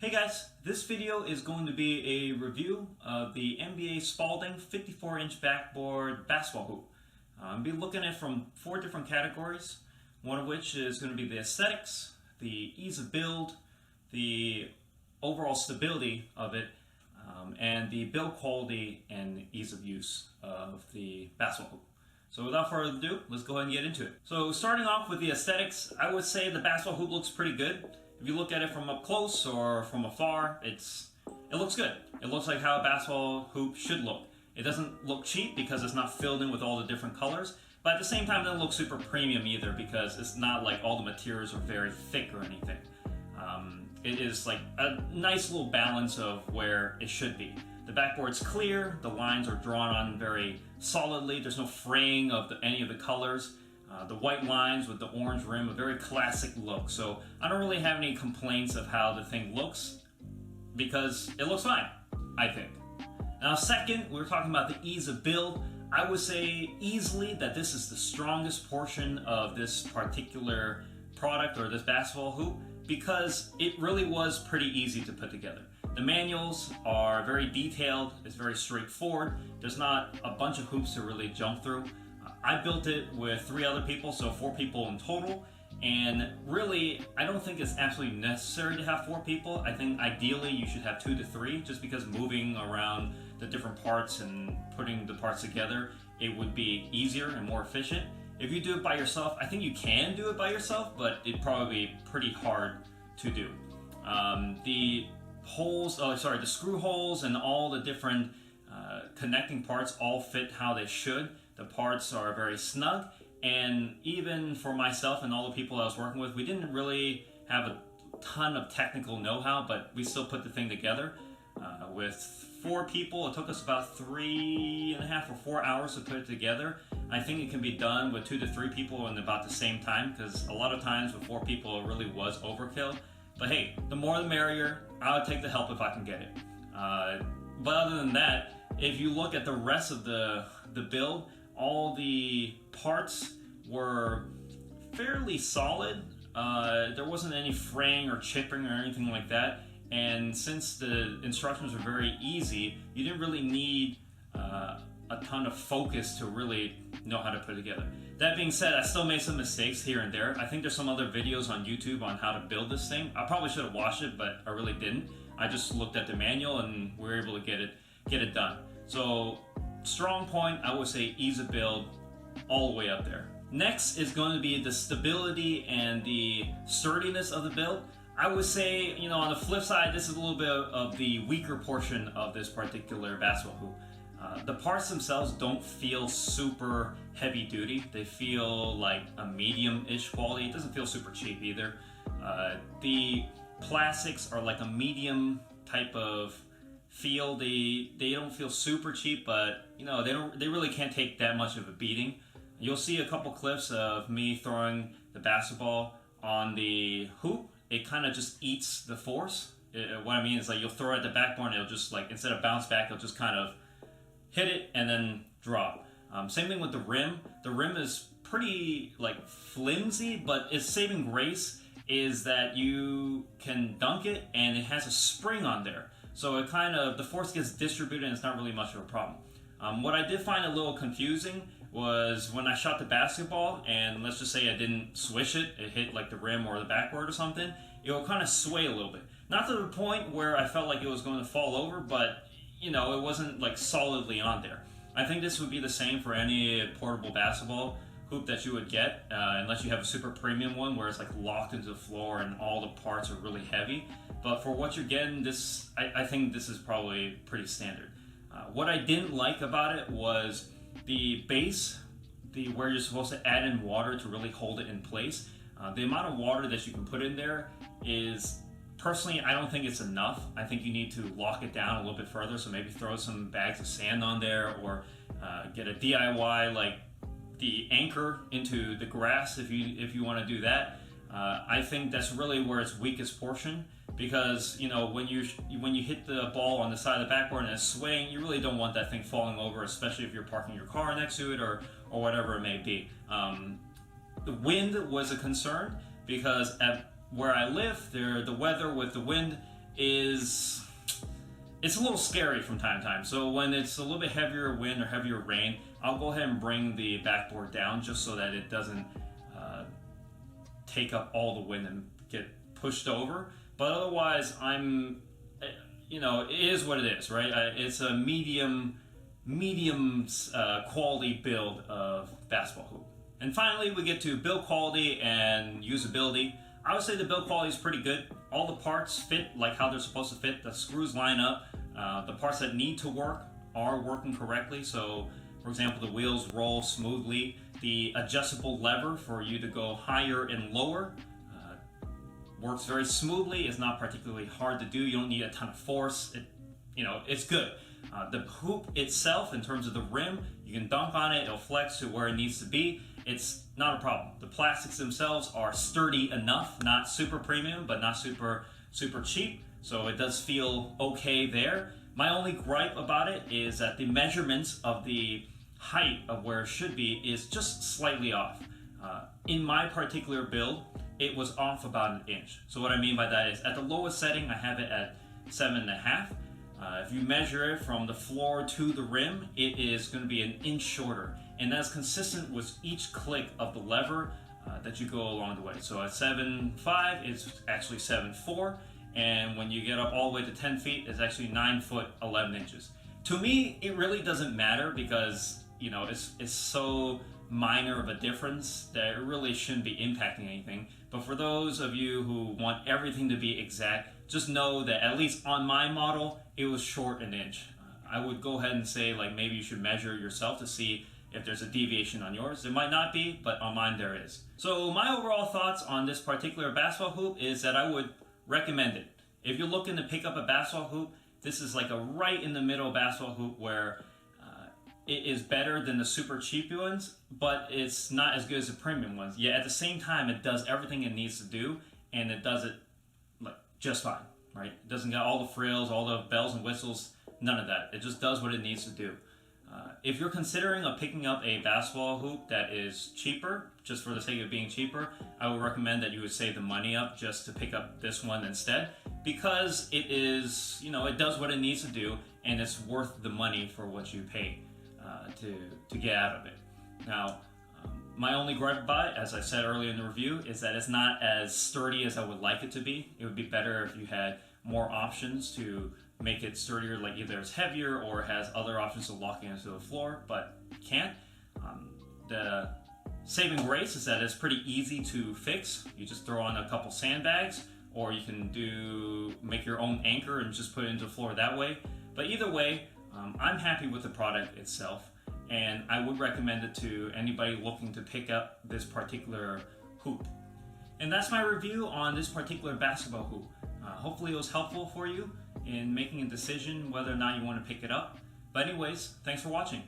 Hey guys, this video is going to be a review of the NBA Spalding 54-inch backboard basketball hoop. I'll be looking at it from 4 different categories, one of which is going to be the aesthetics, the ease of build, the overall stability of it, and the build quality and ease of use of the basketball hoop. So without further ado, let's go ahead and get into it. So starting off with the aesthetics, I would say the basketball hoop looks pretty good. If you look at it from up close or from afar, it looks good. It looks like how a basketball hoop should look. It doesn't look cheap because it's not filled in with all the different colors, but at the same time it doesn't look super premium either because it's not like all the materials are very thick or anything. It is like a nice little balance of where it should be. The backboard's clear, the lines are drawn on very solidly, there's no fraying of any of the colors. The white lines with the orange rim, a very classic look. So I don't really have any complaints of how the thing looks because it looks fine, I think. Now second, we were talking about the ease of build. I would say easily that this is the strongest portion of this particular product or this basketball hoop because it really was pretty easy to put together. The manuals are very detailed, it's very straightforward. There's not a bunch of hoops to really jump through. I built it with 3 other people, so 4 people in total, and really I don't think it's absolutely necessary to have 4 people. I think ideally you should have 2 to 3 just because moving around the different parts and putting the parts together, it would be easier and more efficient. If you do it by yourself, I think you can do it by yourself, but it'd probably be pretty hard to do. The screw holes and all the different connecting parts all fit how they should. The parts are very snug, and even for myself and all the people I was working with, we didn't really have a ton of technical know-how, but we still put the thing together. With 4 people, it took us about 3.5 or 4 hours to put it together. I think it can be done with 2 to 3 people in about the same time, because a lot of times with 4 people it really was overkill. But hey, the more the merrier. I would take the help if I can get it. But other than that, if you look at the rest of the build, all the parts were fairly solid. There wasn't any fraying or chipping or anything like that. And since the instructions were very easy, you didn't really need a ton of focus to really know how to put it together. That being said, I still made some mistakes here and there. I think there's some other videos on YouTube on how to build this thing. I probably should have watched it, but I really didn't. I just looked at the manual and we were able to get it done. So strong point, I would say ease of build all the way up there. Next is going to be the stability and the sturdiness of the build. I would say, on the flip side, this is a little bit of the weaker portion of this particular basketball hoop. The parts themselves don't feel super heavy duty. They feel like a medium-ish quality. It doesn't feel super cheap either. The plastics are like a medium type of feel. They don't feel super cheap, but they really can't take that much of a beating. You'll see a couple clips of me throwing the basketball on the hoop. It kind of just eats the force. What I mean is, like, you'll throw it at the backboard and it'll just, like, instead of bounce back, it'll just kind of hit it and then drop. Same thing with the rim. The rim is pretty like flimsy, but its saving grace is that you can dunk it and it has a spring on there. So it the force gets distributed and it's not really much of a problem. What I did find a little confusing was when I shot the basketball and let's just say I didn't swish it, it hit like the rim or the backboard or something, it will kind of sway a little bit. Not to the point where I felt like it was going to fall over, but it wasn't like solidly on there. I think this would be the same for any portable basketball hoop that you would get, unless you have a super premium one where it's like locked into the floor and all the parts are really heavy. But for what you're getting, I think this is probably pretty standard. What I didn't like about it was the base, where you're supposed to add in water to really hold it in place. The amount of water that you can put in there is, personally, I don't think it's enough. I think you need to lock it down a little bit further, so maybe throw some bags of sand on there or get a DIY, like the anchor into the grass if you want to do that. I think that's really where its weakest portion, because when you hit the ball on the side of the backboard and it's swaying, you really don't want that thing falling over, especially if you're parking your car next to it or whatever it may be. The wind was a concern because at where I live, the weather with the wind is, it's a little scary from time to time. So when it's a little bit heavier wind or heavier rain, I'll go ahead and bring the backboard down just so that it doesn't take up all the wind and get pushed over. But otherwise, it is what it is, right? It's a medium quality build of basketball hoop. And finally, we get to build quality and usability. I would say the build quality is pretty good. All the parts fit like how they're supposed to fit. The screws line up. The parts that need to work are working correctly. So, for example, the wheels roll smoothly. The adjustable lever for you to go higher and lower works very smoothly. It's not particularly hard to do. You don't need a ton of force. It's good. The hoop itself, in terms of the rim, you can dunk on it. It'll flex to where it needs to be. It's not a problem. The plastics themselves are sturdy enough, not super premium, but not super cheap. So it does feel okay there. My only gripe about it is that the measurements of the height of where it should be is just slightly off. In my particular build, it was off about an inch. So what I mean by that is at the lowest setting, I have it at 7.5. If you measure it from the floor to the rim, it is going to be an inch shorter. And that's consistent with each click of the lever that you go along the way. So at 7.5, it's actually 7.4. And when you get up all the way to 10 feet, it's actually 9 foot 11 inches. To me, it really doesn't matter because, it's so minor of a difference that it really shouldn't be impacting anything. But for those of you who want everything to be exact, just know that at least on my model, it was short an inch. I would go ahead and say maybe you should measure yourself to see if there's a deviation on yours. There might not be, but on mine there is. So my overall thoughts on this particular basketball hoop is that I would recommend it. If you're looking to pick up a basketball hoop, this is like a right in the middle basketball hoop where it is better than the super cheap ones, but it's not as good as the premium ones. Yet at the same time, it does everything it needs to do, and it does it just fine, right? It doesn't got all the frills, all the bells and whistles, none of that. It just does what it needs to do. If you're considering picking up a basketball hoop that is cheaper, just for the sake of being cheaper, I would recommend that you would save the money up just to pick up this one instead, because it is, it does what it needs to do, and it's worth the money for what you pay to get out of it. Now, my only gripe about it, as I said earlier in the review, is that it's not as sturdy as I would like it to be. It would be better if you had more options to make it sturdier, like either it's heavier or has other options of locking into the floor, but you can't. The saving grace is that it's pretty easy to fix. You just throw on a couple sandbags, or you can make your own anchor and just put it into the floor that way. But either way, I'm happy with the product itself, and I would recommend it to anybody looking to pick up this particular hoop. And that's my review on this particular basketball hoop. Hopefully it was helpful for you in making a decision whether or not you want to pick it up. But anyways, thanks for watching.